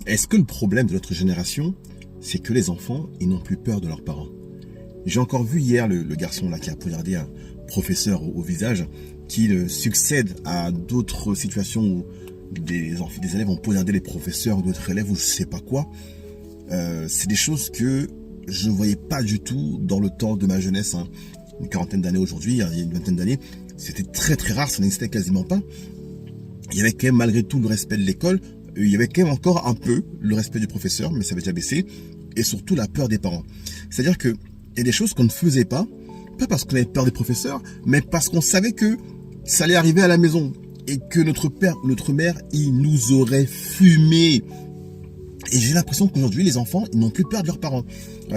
Est-ce que le problème de notre génération, c'est que les enfants, ils n'ont plus peur de leurs parents? J'ai encore vu hier le garçon là qui a poignardé un professeur au visage, qui succède à d'autres situations où des élèves ont poignardé les professeurs ou d'autres élèves ou je sais pas quoi. C'est des choses que je ne voyais pas du tout dans le temps de ma jeunesse, hein. Une quarantaine d'années aujourd'hui, il y a une vingtaine d'années, c'était très très rare, ça n'existait quasiment pas. Il y avait quand même malgré tout le respect de l'école, il y avait quand même encore un peu le respect du professeur, mais ça avait déjà baissé, et surtout la peur des parents. C'est-à-dire que il y a des choses qu'on ne faisait pas parce qu'on avait peur des professeurs, mais parce qu'on savait que ça allait arriver à la maison, et que notre père ou notre mère, ils nous auraient fumé. Et j'ai l'impression qu'aujourd'hui, les enfants, ils n'ont plus peur de leurs parents.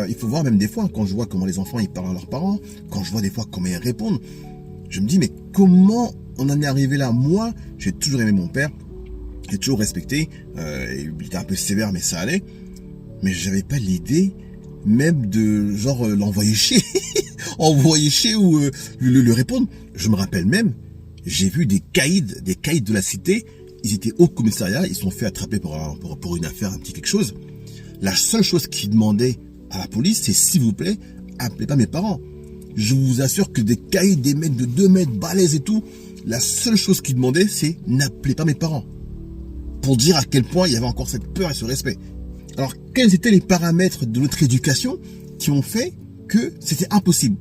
Il faut voir même des fois, quand je vois comment les enfants, ils parlent à leurs parents, quand je vois des fois comment ils répondent, je me dis, mais comment on en est arrivé là? Moi, j'ai toujours aimé mon père, j'ai toujours respecté, il était un peu sévère, mais ça allait. Mais j'avais pas l'idée même de, genre, l'envoyer chier, envoyer chier ou le répondre. Je me rappelle même, j'ai vu des caïds de la cité. Ils étaient au commissariat, ils se sont fait attraper pour une affaire, un petit quelque chose. La seule chose qu'ils demandaient à la police, c'est s'il vous plaît, appelez pas mes parents. Je vous assure que des caïds, des mecs de 2 mètres, balèzes et tout, la seule chose qu'ils demandaient, c'est n'appelez pas mes parents. Pour dire à quel point il y avait encore cette peur et ce respect. Alors, quels étaient les paramètres de notre éducation qui ont fait que c'était impossible?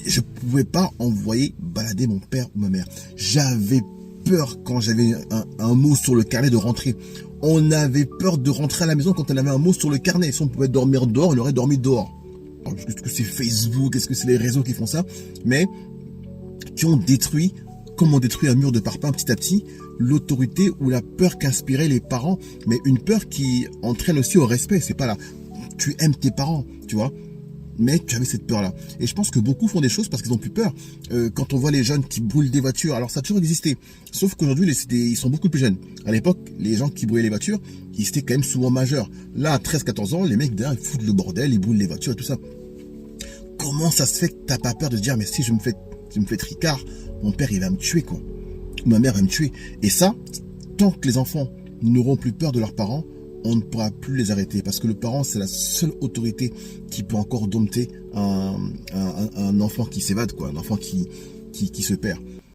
Je ne pouvais pas envoyer balader mon père ou ma mère. J'avais peur quand j'avais un mot sur le carnet de rentrer. On avait peur de rentrer à la maison quand on avait un mot sur le carnet. Si on pouvait dormir dehors, on aurait dormi dehors. Est-ce que c'est Facebook, est-ce que c'est les réseaux qui font ça? Mais qui ont détruit, comme on détruit un mur de parpaing petit à petit, l'autorité ou la peur qu'inspiraient les parents. Mais une peur qui entraîne aussi au respect. C'est pas là, tu aimes tes parents, tu vois. Mais tu avais cette peur-là. Et je pense que beaucoup font des choses parce qu'ils ont plus peur. Quand on voit les jeunes qui brûlent des voitures, alors ça a toujours existé. Sauf qu'aujourd'hui, ils sont beaucoup plus jeunes. À l'époque, les gens qui brûlaient les voitures, ils étaient quand même souvent majeurs. Là, à 13-14 ans, les mecs derrière, ils foutent le bordel, ils brûlent les voitures et tout ça. Comment ça se fait que t'as pas peur de te dire, mais si je me fais tricard, mon père, il va me tuer, quoi. Ou ma mère va me tuer. Et ça, tant que les enfants n'auront plus peur de leurs parents, on ne pourra plus les arrêter parce que le parent, c'est la seule autorité qui peut encore dompter un enfant qui s'évade, quoi, un enfant qui se perd.